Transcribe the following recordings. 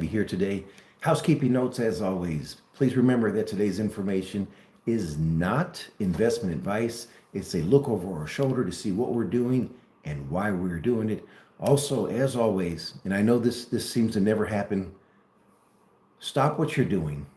have you here today. Housekeeping notes as always. Please remember that today's information is not investment advice. It's a look over our shoulder to see what we're doing and why we're doing it. Also, as always, and I know this seems to never happen, stop what you're doing,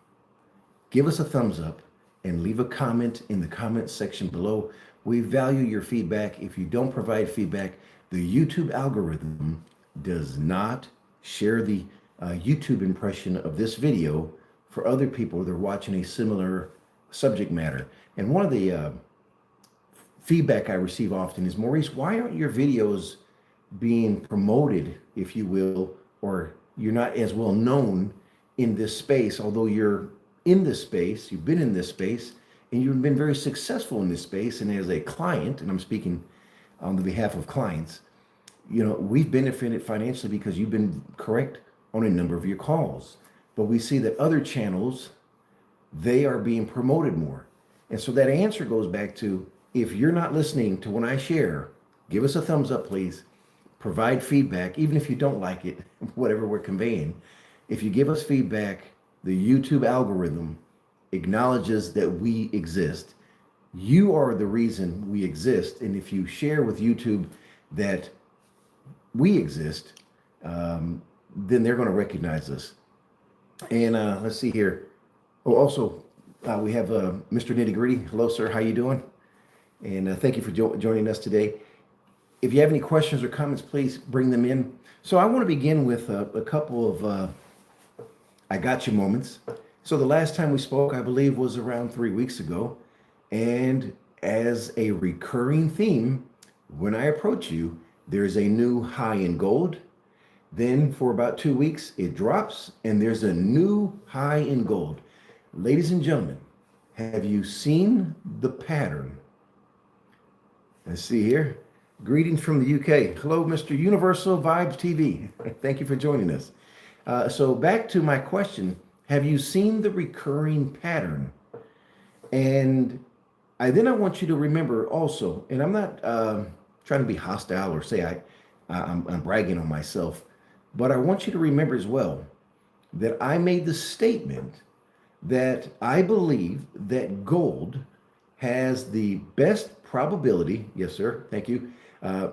give us a thumbs up, and leave a comment in the comment section below. We value your feedback. If you don't provide feedback, the YouTube algorithm does not share the YouTube impression of this video for other people that are watching a similar subject matter. And one of the feedback I receive often is, Maurice, why aren't your videos being promoted, if you will, or you're not as well known in this space, although you're in this space, you've been in this space, and you've been very successful in this space. And as a client, and I'm speaking on the behalf of clients, we've benefited financially because you've been correct on a number of your calls. But we see that other channels, they are being promoted more. And so that answer goes back to, if you're not listening to when I share, give us a thumbs up, please. Provide feedback, even if you don't like it, whatever we're conveying. If you give us feedback, the YouTube algorithm acknowledges that we exist. You are the reason we exist. And if you share with YouTube that we exist, then they're going to recognize us. And let's see here. Oh, also, we have Mr. Nitty Gritty. Hello, sir. How you doing? And thank you for joining us today. If you have any questions or comments, please bring them in. So I want to begin with a couple of I got you moments. So the last time we spoke, I believe, was around 3 weeks ago. And as a recurring theme, when I approach you, there's a new high in gold. Then for about 2 weeks, it drops and there's a new high in gold. Ladies and gentlemen, have you seen the pattern? Let's see here. Greetings from the UK. Hello, Mr. Universal Vibes TV. Thank you for joining us. So back to my question, have you seen the recurring pattern? And I want you to remember also, and I'm not trying to be hostile or say I'm bragging on myself, but I want you to remember as well that I made the statement that I believe that gold has the best probability, yes sir, thank you,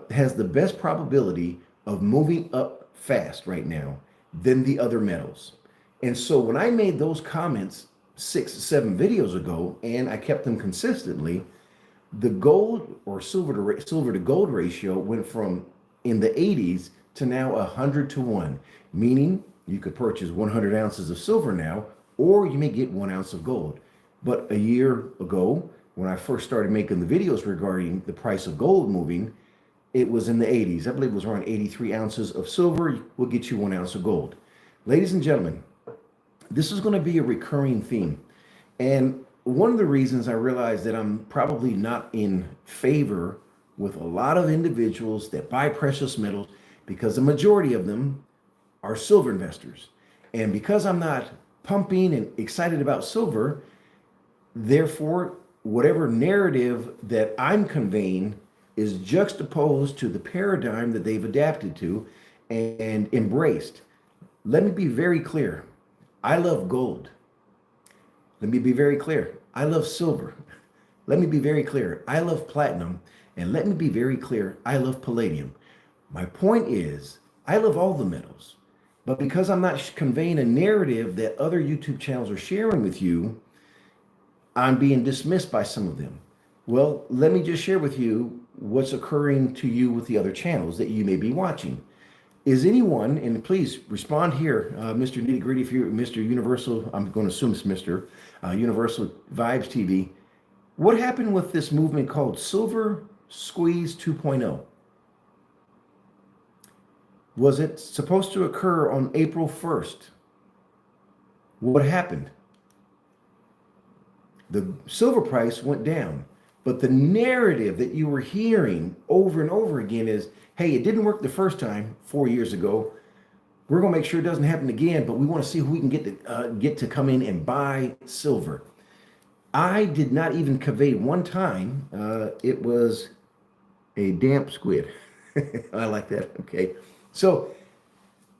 has the best probability of moving up fast right now than the other metals. And so when I made those comments 6 or 7 videos ago, and I kept them consistently, the gold or silver to gold ratio went from in the 80s to now 100 to 1, meaning you could purchase 100 ounces of silver now, or you may get 1 ounce of gold. But a year ago, when I first started making the videos regarding the price of gold moving, it was in the 80s. I believe it was around 83 ounces of silver will get you 1 ounce of gold. Ladies and gentlemen, this is going to be a recurring theme. And one of the reasons I realized that I'm probably not in favor with a lot of individuals that buy precious metals, because the majority of them are silver investors. And because I'm not pumping and excited about silver, therefore, whatever narrative that I'm conveying is juxtaposed to the paradigm that they've adapted to and embraced. Let me be very clear. I love gold. Let me be very clear. I love silver. Let me be very clear. I love platinum. And let me be very clear. I love palladium. My point is, I love all the metals. But because I'm not conveying a narrative that other YouTube channels are sharing with you, I'm being dismissed by some of them. Well, let me just share with you what's occurring to you with the other channels that you may be watching. Is anyone, and please respond here, Mr. Nitty Gritty, if you're Mr. Universal, I'm going to assume it's Mr. Universal Vibes TV. What happened with this movement called Silver Squeeze 2.0? Was it supposed to occur on April 1st? What happened? The silver price went down, but the narrative that you were hearing over and over again is, hey, it didn't work the first time 4 years ago. We're going to make sure it doesn't happen again, but we want to see who we can get to come in and buy silver. I did not even convey one time. It was a damp squid. I like that. Okay. So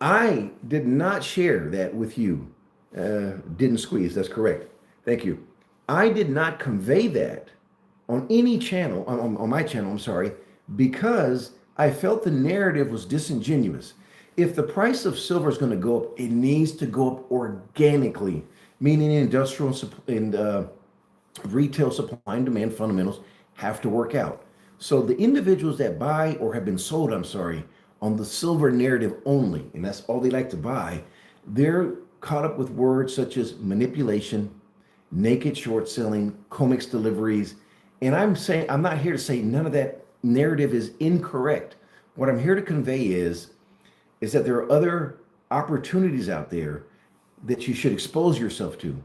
I did not share that with you. Didn't squeeze. That's correct. Thank you. I did not convey that on any channel, on my channel, I'm sorry, because I felt the narrative was disingenuous. If the price of silver is going to go up, it needs to go up organically, meaning industrial and retail supply and demand fundamentals have to work out. So the individuals that buy or have been sold, I'm sorry, on the silver narrative only, and that's all they like to buy, they're caught up with words such as manipulation, naked short selling, COMEX deliveries. And I'm not here to say none of that narrative is incorrect. What I'm here to convey is that there are other opportunities out there that you should expose yourself to.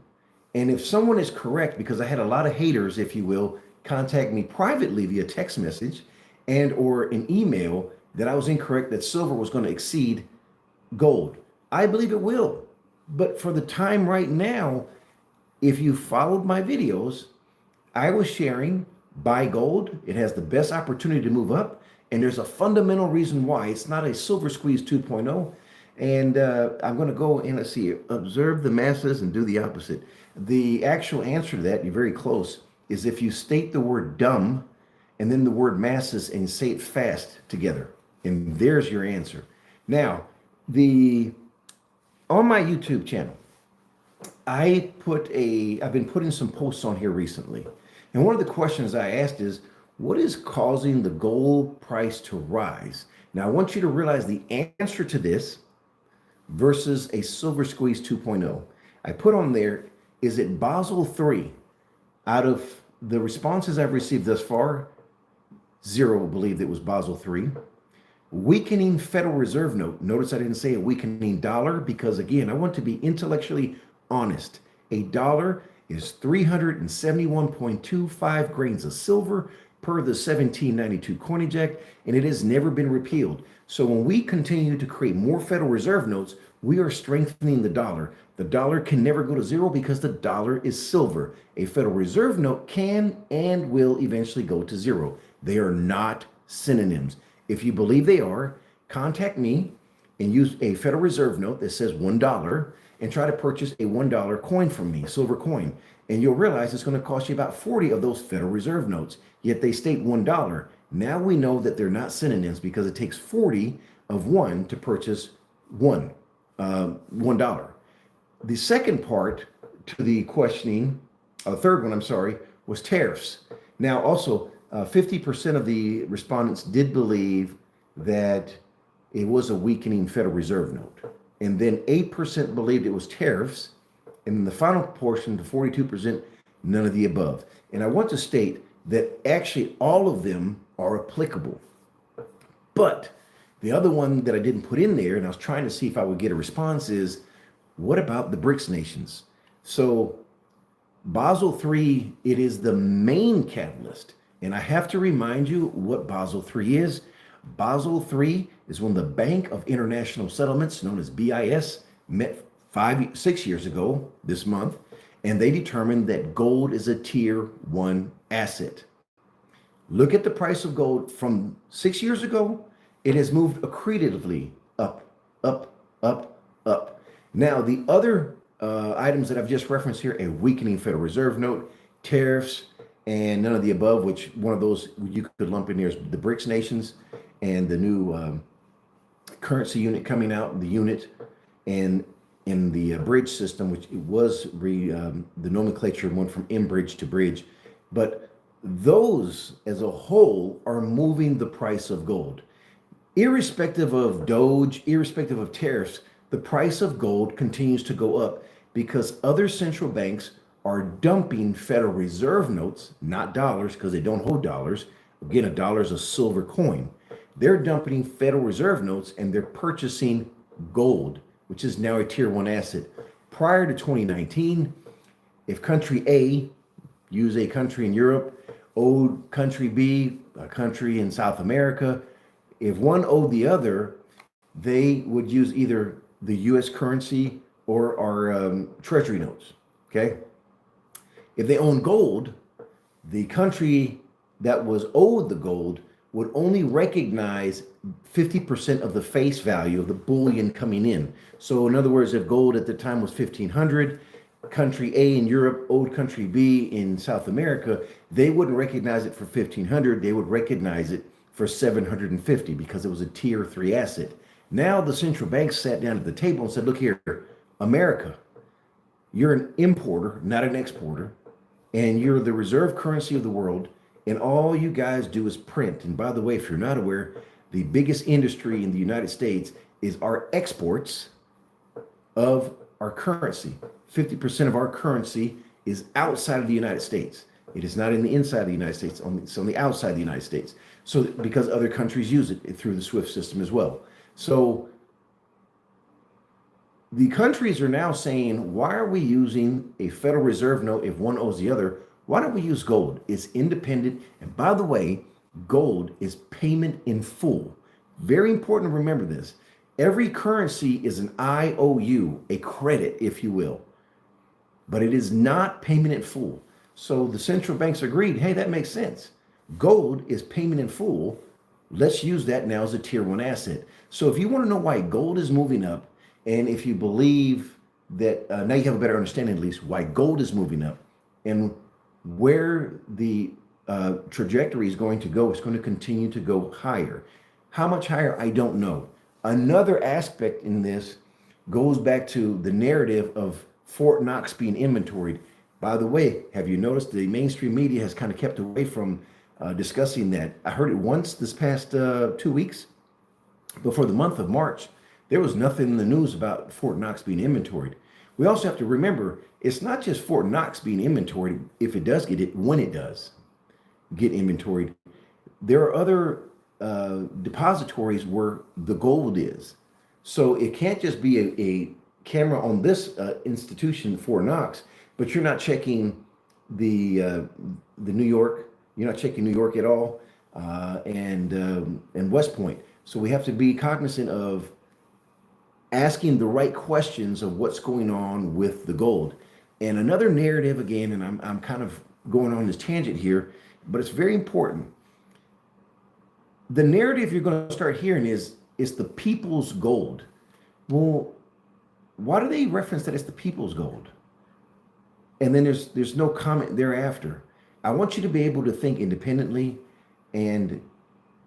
And if someone is correct, because I had a lot of haters, if you will, contact me privately via text message and or an email that I was incorrect, that silver was going to exceed gold. I believe it will. But for the time right now, if you followed my videos, I was sharing buy gold. It has the best opportunity to move up. And there's a fundamental reason why. It's not a silver squeeze 2.0. And I'm going to go and let's see, observe the masses and do the opposite. The actual answer to that, you're very close, is if you state the word dumb and then the word masses and say it fast together. And there's your answer. Now, on my YouTube channel, I've been putting some posts on here recently. And one of the questions I asked is, what is causing the gold price to rise? Now, I want you to realize the answer to this versus a silver squeeze 2.0. I put on there, is it Basel III? Out of the responses I've received thus far, 0 believed it was Basel III. Weakening Federal Reserve note. Notice I didn't say a weakening dollar because, again, I want to be intellectually honest. A dollar is 371.25 grains of silver per the 1792 Coinage Act, and it has never been repealed. So when we continue to create more Federal Reserve notes, we are strengthening the dollar. The dollar can never go to 0 because the dollar is silver. A Federal Reserve note can and will eventually go to 0. They are not synonyms. If you believe they are, contact me and use a Federal Reserve note that says $1 and try to purchase a $1 coin from me, silver coin. And you'll realize it's going to cost you about 40 of those Federal Reserve notes, yet they state $1. Now we know that they're not synonyms because it takes 40 of one to purchase $1. The second part to the questioning, third one, I'm sorry, was tariffs. Now also, 50% of the respondents did believe that it was a weakening Federal Reserve note. And then 8% believed it was tariffs. And in the final portion, the 42%, none of the above. And I want to state that actually all of them are applicable. But the other one that I didn't put in there, and I was trying to see if I would get a response, is what about the BRICS nations? So Basel III, it is the main catalyst. And I have to remind you what Basel III is. Basel III is when the Bank of International Settlements, known as BIS, met 6 years ago this month, and they determined that gold is a tier 1 asset. Look at the price of gold from 6 years ago. It has moved accretively up, up, up, up. Now, the other items that I've just referenced here, a weakening Federal Reserve note, tariffs, and none of the above, which one of those you could lump in there is the BRICS nations and the new currency unit coming out, the unit, and in the bridge system, which it was the nomenclature went from bridge to bridge. But those as a whole are moving the price of gold. Irrespective of Doge, irrespective of tariffs, the price of gold continues to go up because other central banks are dumping Federal Reserve notes, not dollars, because they don't hold dollars. Again, a dollar is a silver coin. They're dumping Federal Reserve notes and they're purchasing gold, which is now a tier 1 asset. Prior to 2019, if country A, use a country in Europe, owed country B, a country in South America, if one owed the other, they would use either the US currency or our treasury notes, okay? If they own gold, the country that was owed the gold would only recognize 50% of the face value of the bullion coming in. So in other words, if gold at the time was 1500, country A in Europe owed country B in South America, they wouldn't recognize it for 1500, they would recognize it for 750 because it was a tier 3 asset. Now the central bank sat down at the table and said, look here, America, you're an importer, not an exporter, and you're the reserve currency of the world, and all you guys do is print. And by the way, if you're not aware, the biggest industry in the United States is our exports of our currency. 50% of our currency is outside of the United States. It is not in the inside of the United States, it's on the outside of the United States. So because other countries use it through the SWIFT system as well. So the countries are now saying, why are we using a Federal Reserve note if one owes the other? Why don't we use gold? It's independent. And by the way, gold is payment in full. Very important to remember this. Every currency is an IOU, a credit, if you will, but it is not payment in full. So the central banks agreed, hey, that makes sense. Gold is payment in full. Let's use that now as a tier 1 asset. So if you want to know why gold is moving up, and if you believe that now you have a better understanding at least why gold is moving up and where the trajectory is going to go, it's going to continue to go higher. How much higher, I don't know. Another aspect in this goes back to the narrative of Fort Knox being inventoried. By the way, have you noticed the mainstream media has kind of kept away from discussing that? I heard it once this past 2 weeks, but for the month of March, there was nothing in the news about Fort Knox being inventoried. We also have to remember, it's not just Fort Knox being inventoried, if it does get it, when it does get inventoried. There are other depositories where the gold is. So it can't just be a camera on this institution, Fort Knox, but you're not checking the New York, you're not checking New York at all, and West Point. So we have to be cognizant of asking the right questions of what's going on with the gold. And another narrative again, and I'm kind of going on this tangent here, but it's very important. The narrative you're going to start hearing is the people's gold. Well, why do they reference that it's the people's gold? And then there's no comment thereafter. I want you to be able to think independently and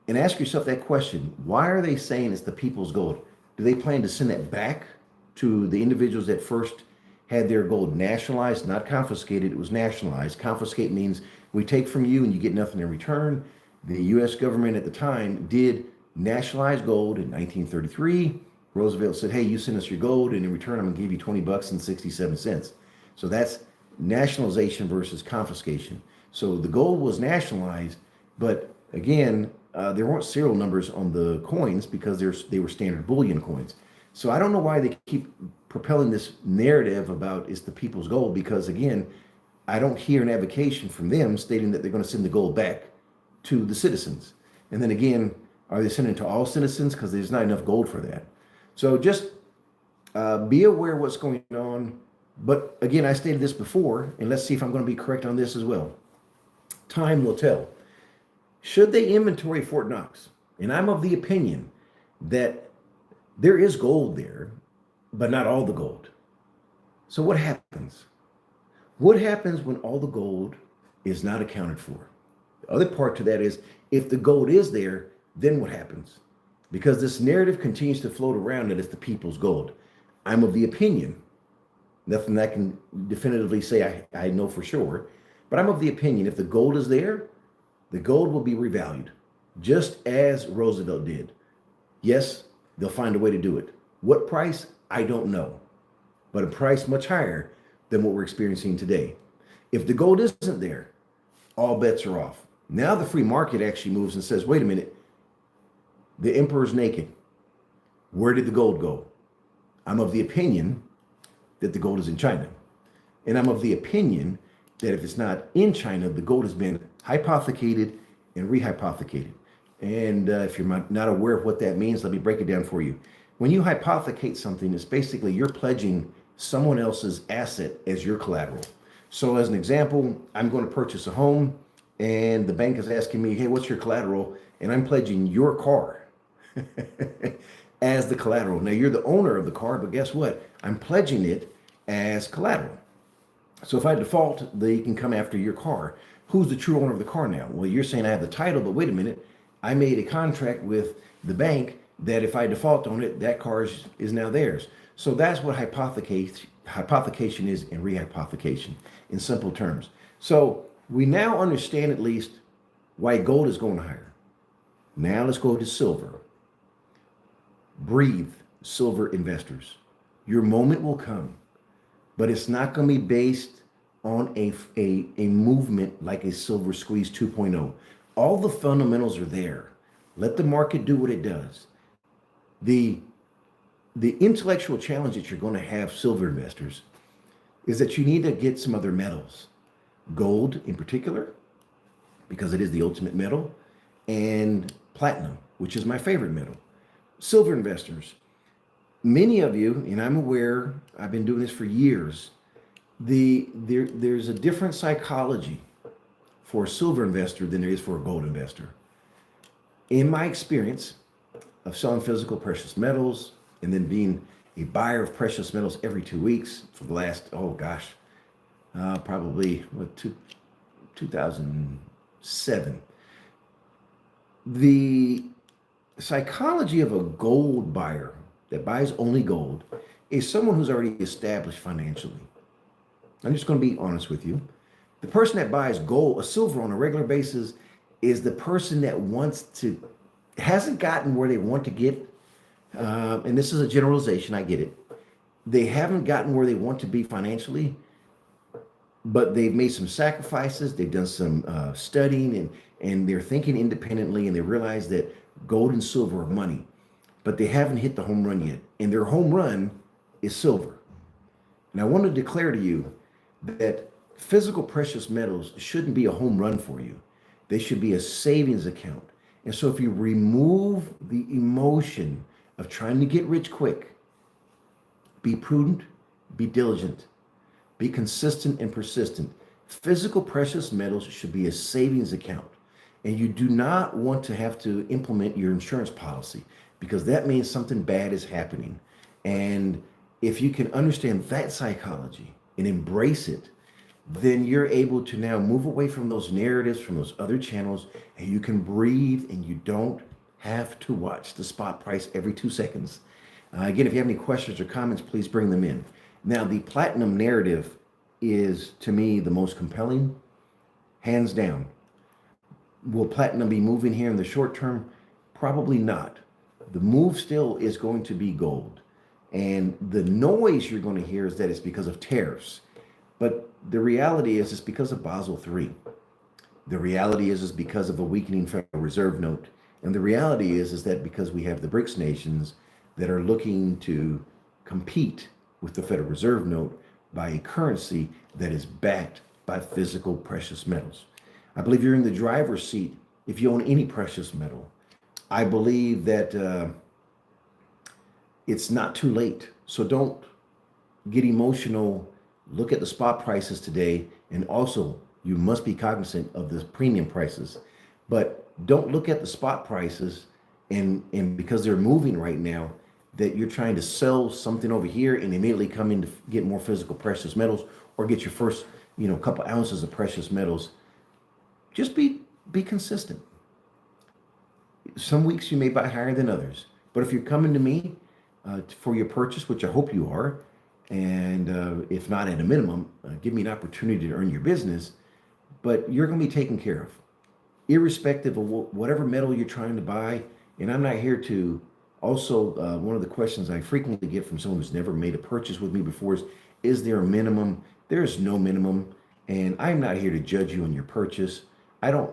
ask yourself that question. Why are they saying it's the people's gold? Do they plan to send that back to the individuals that first had their gold nationalized, not confiscated? It was nationalized. Confiscate means we take from you and you get nothing in return. The US government at the time did nationalize gold in 1933. Roosevelt said, hey, you send us your gold, and in return, I'm going to give you 20 bucks and 67 cents. So that's nationalization versus confiscation. So the gold was nationalized, but again, there weren't serial numbers on the coins because they were standard bullion coins. So I don't know why they keep propelling this narrative about it's the people's gold, because again, I don't hear an advocation from them stating that they're going to send the gold back to the citizens. And then again, are they sending it to all citizens? Because there's not enough gold for that. So just be aware of what's going on. But again, I stated this before, and let's see if I'm going to be correct on this as well. Time will tell. Should they inventory Fort Knox? And I'm of the opinion that there is gold there, but not all the gold. So what happens? What happens when all the gold is not accounted for? The other part to that is, if the gold is there, then what happens? Because this narrative continues to float around that it's the people's gold. I'm of the opinion, nothing I can definitively say I know for sure, but I'm of the opinion if the gold is there, the gold will be revalued, just as Roosevelt did. Yes, they'll find a way to do it. What price? I don't know, but a price much higher than what we're experiencing today. If the gold isn't there, all bets are off. Now the free market actually moves and says, wait a minute, the emperor's naked. Where did the gold go? I'm of the opinion that the gold is in China. And I'm of the opinion that if it's not in China, the gold has been hypothecated and rehypothecated. And if you're not aware of what that means, let me break it down for you. When you hypothecate something, it's basically you're pledging someone else's asset as your collateral. So as an example, I'm going to purchase a home and the bank is asking me, hey, what's your collateral? and I'm pledging your car as the collateral. Now you're the owner of the car, but guess what? I'm pledging it as collateral. So if I default, they can come after your car. Who's the true owner of the car now? Well, you're saying I have the title, but wait a minute. I made a contract with the bank that if I default on it, that car is now theirs. So that's what hypothecation is and rehypothecation in simple terms. So we now understand at least why gold is going higher. Now let's go to silver. Breathe, silver investors. Your moment will come, but it's not going to be based on a movement like a silver squeeze 2.0. All the fundamentals are there. Let the market do what it does. The intellectual challenge that you're going to have, silver investors, is that you need to get some other metals. Gold in particular, because it is the ultimate metal, and platinum, which is my favorite metal. Silver investors, many of you, and I'm aware, I've been doing this for years, there's a different psychology for a silver investor than there is for a gold investor. In my experience of selling physical precious metals and then being a buyer of precious metals every 2 weeks for the last, probably 2007. The psychology of a gold buyer that buys only gold is someone who's already established financially. I'm just going to be honest with you. The person that buys gold, silver on a regular basis, is the person that hasn't gotten where they want to get. And this is a generalization, I get it. They haven't gotten where they want to be financially, but they've made some sacrifices. They've done some studying and they're thinking independently, and they realize that gold and silver are money, but they haven't hit the home run yet. And their home run is silver. And I want to declare to you that physical precious metals shouldn't be a home run for you. They should be a savings account. And so if you remove the emotion of trying to get rich quick, be prudent, be diligent, be consistent and persistent. Physical precious metals should be a savings account. And you do not want to have to implement your insurance policy, because that means something bad is happening. And if you can understand that psychology and embrace it, then you're able to now move away from those narratives, from those other channels, and you can breathe, and you don't have to watch the spot price every 2 seconds. Again, if you have any questions or comments, please bring them in. Now, the platinum narrative is, to me, the most compelling, hands down. Will platinum be moving here in the short term? Probably not. The move still is going to be gold. And the noise you're going to hear is that it's because of tariffs. But the reality is it's because of Basel III. The reality is it's because of a weakening Federal Reserve note. And the reality is that because we have the BRICS nations that are looking to compete with the Federal Reserve note by a currency that is backed by physical precious metals. I believe you're in the driver's seat if you own any precious metal. I believe that it's not too late. So don't get emotional. Look at the spot prices today. And also, you must be cognizant of the premium prices. But don't look at the spot prices and because they're moving right now, that you're trying to sell something over here and immediately come in to get more physical precious metals or get your first, couple ounces of precious metals. Just be consistent. Some weeks you may buy higher than others, but if you're coming to me for your purchase, which I hope you are, and if not at a minimum, give me an opportunity to earn your business, but you're going to be taken care of, irrespective of whatever metal you're trying to buy. And I'm not here to also, one of the questions I frequently get from someone who's never made a purchase with me before is there a minimum? There is no minimum. And I'm not here to judge you on your purchase. I don't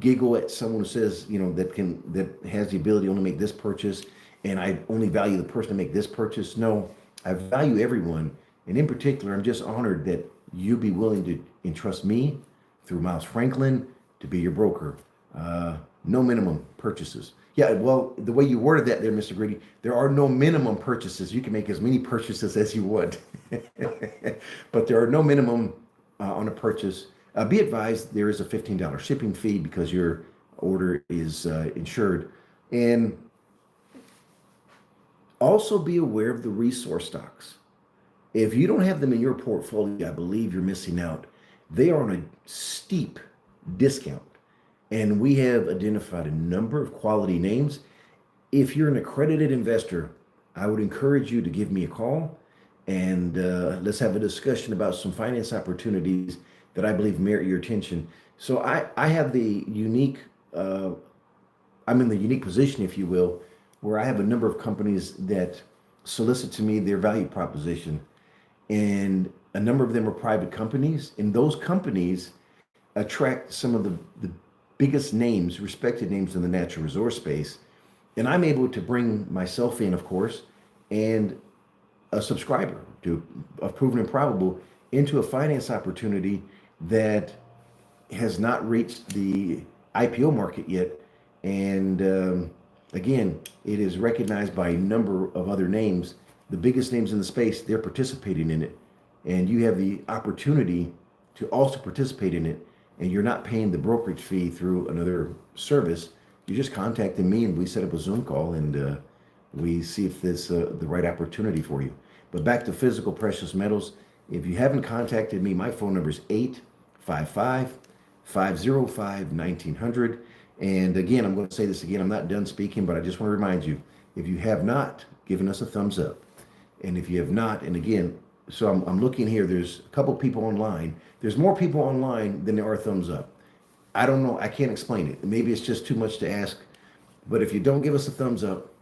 giggle at someone who says, that has the ability to only make this purchase, and I only value the person to make this purchase. No, I value everyone. And in particular, I'm just honored that you be willing to entrust me through Miles Franklin to be your broker. No minimum purchases. Yeah, well, the way you worded that there, Mr. Grady, there are no minimum purchases. You can make as many purchases as you want. But there are no minimum on a purchase. Be advised, there is a $15 shipping fee because you're order is insured. And also be aware of the resource stocks. If you don't have them in your portfolio, I believe you're missing out. They are on a steep discount. And we have identified a number of quality names. If you're an accredited investor, I would encourage you to give me a call and let's have a discussion about some finance opportunities that I believe merit your attention. So I have the unique, I'm in the unique position, if you will, where I have a number of companies that solicit to me their value proposition. And a number of them are private companies. And those companies attract some of the biggest names, respected names in the natural resource space. And I'm able to bring myself in, of course, and a subscriber to of Proven and Probable into a finance opportunity that has not reached the IPO market yet. And again, it is recognized by a number of other names. The biggest names in the space, they're participating in it. And you have the opportunity to also participate in it. And you're not paying the brokerage fee through another service. You just contacted me and we set up a Zoom call and we see if there's the right opportunity for you. But back to physical precious metals. If you haven't contacted me, my phone number is 855-505-1900. And again, I'm going to say this again. I'm not done speaking, but I just want to remind you, if you have not given us a thumbs up, and if you have not, and again, so I'm looking here, there's a couple people online. There's more people online than there are thumbs up. I don't know. I can't explain it. Maybe it's just too much to ask. But if you don't give us a thumbs up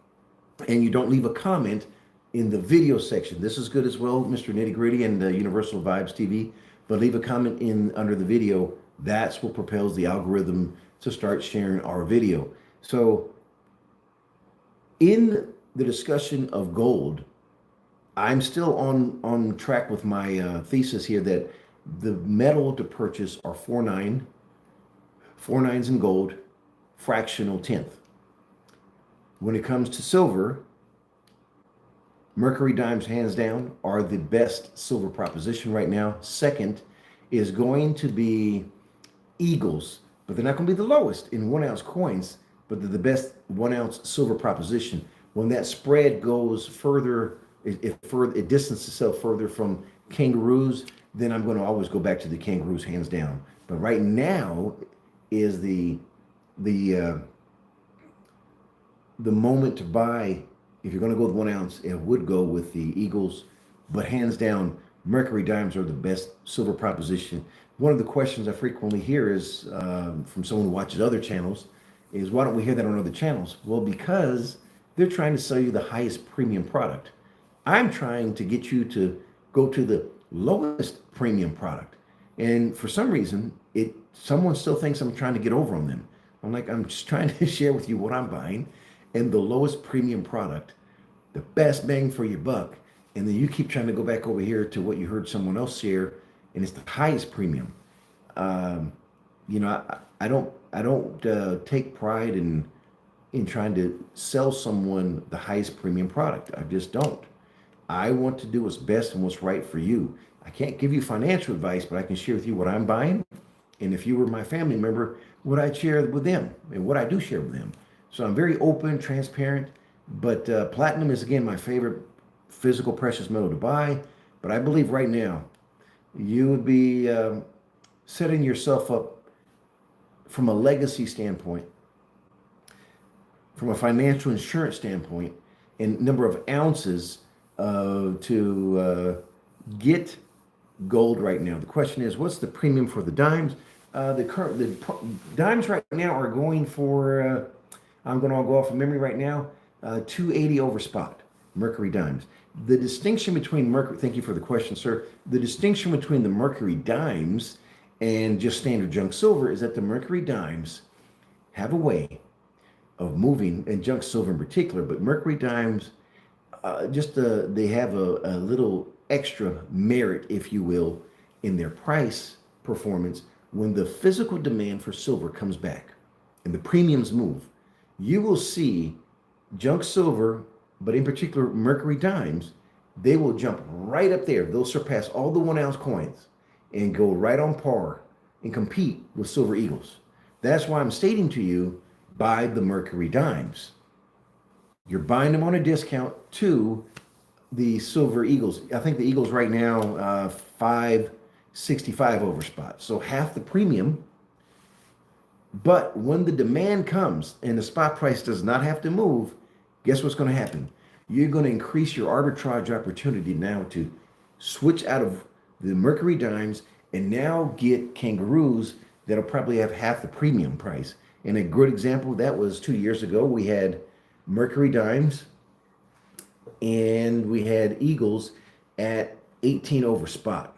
and you don't leave a comment in the video section, this is good as well, Mr. Nitty Gritty and Universal Vibes TV, but leave a comment in under the video. That's what propels the algorithm to start sharing our video. So in the discussion of gold, I'm still on track with my thesis here that the metal to purchase are 4 nines in gold, fractional tenth. When it comes to silver, Mercury dimes, hands down, are the best silver proposition right now. Second is going to be Eagles, but they're not going to be the lowest in 1 ounce coins, but they're the best 1 ounce silver proposition. When that spread goes further, it distances itself further from kangaroos, then I'm going to always go back to the kangaroos, hands down. But right now is the moment to buy. If you're going to go with 1 ounce, it would go with the Eagles, but hands down, Mercury dimes are the best silver proposition. One of the questions I frequently hear is from someone who watches other channels is, why don't we hear that on other channels? Well, because they're trying to sell you the highest premium product. I'm trying to get you to go to the lowest premium product. And for some reason, someone still thinks I'm trying to get over on them. I'm like, I'm just trying to share with you what I'm buying and the lowest premium product, the best bang for your buck. And then you keep trying to go back over here to what you heard someone else share, and it's the highest premium. I don't take pride in trying to sell someone the highest premium product. I just don't. I want to do what's best and what's right for you. I can't give you financial advice, but I can share with you what I'm buying. And if you were my family member, what I share with them and what I do share with them. So I'm very open, transparent, but platinum is, again, my favorite physical precious metal to buy. But I believe right now you would be setting yourself up from a legacy standpoint, from a financial insurance standpoint, and number of ounces to get gold right now. The question is, what's the premium for the dimes? The dimes right now are going for, I'm going to go off of memory right now, 280 over spot, Mercury dimes. The distinction between Mercury, thank you for the question, sir. The distinction between the Mercury dimes and just standard junk silver is that the Mercury dimes have a way of moving, and junk silver in particular, but Mercury dimes, they have a little extra merit, if you will, in their price performance. When the physical demand for silver comes back and the premiums move, you will see junk silver, but in particular Mercury dimes, they will jump right up there. They'll surpass all the 1 ounce coins and go right on par and compete with silver eagles. That's why I'm stating to you, buy the Mercury dimes. You're buying them on a discount to the Silver Eagles. I think the Eagles right now, 565 over spot. So half the premium. But when the demand comes and the spot price does not have to move, guess what's going to happen? You're going to increase your arbitrage opportunity now to switch out of the Mercury dimes and now get kangaroos that'll probably have half the premium price. And a good example, that was 2 years ago. We had Mercury dimes and we had Eagles at 18 over spot.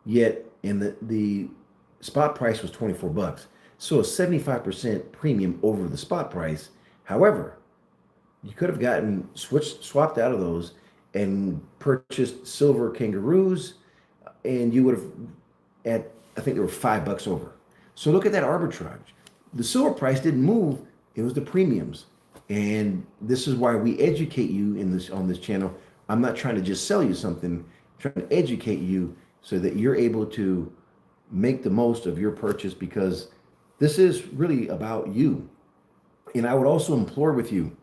Yet in the spot price was 24 bucks. So a 75% premium over the spot price. However, you could have gotten swapped out of those and purchased silver kangaroos, and you would have at, I think they were $5 over. So look at that arbitrage. The silver price didn't move, it was the premiums. And this is why we educate you on this channel. I'm not trying to just sell you something, I'm trying to educate you so that you're able to make the most of your purchase, because this is really about you. And I would also implore with you,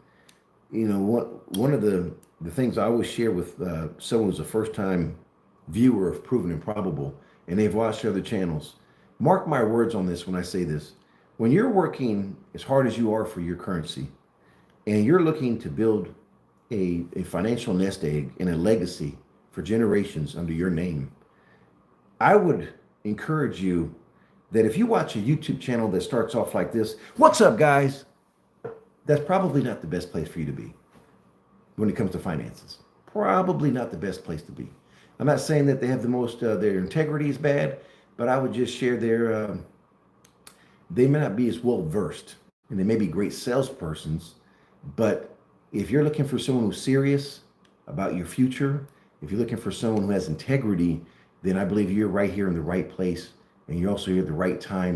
one of the things I always share with someone who's a first-time viewer of Proven and Probable, and they've watched other channels, mark my words on this when I say this. When you're working as hard as you are for your currency, and you're looking to build a financial nest egg and a legacy for generations under your name, I would encourage you that if you watch a YouTube channel that starts off like this, "What's up, guys?" That's probably not the best place for you to be when it comes to finances. Probably not the best place to be. I'm not saying that they have the most, their integrity is bad, but I would just share they may not be as well versed, and they may be great salespersons, but if you're looking for someone who's serious about your future, if you're looking for someone who has integrity, then I believe you're right here in the right place, and you're also here at the right time.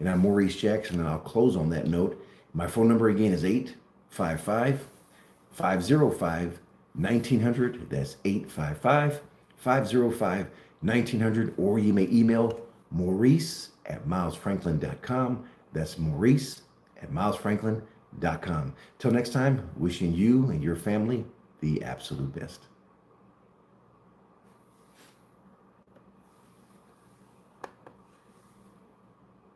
And I'm Maurice Jackson, and I'll close on that note. My phone number again is 855-505-1900. That's 855-505-1900. Or you may email Maurice@milesfranklin.com. That's Maurice@milesfranklin.com. Till next time, wishing you and your family the absolute best.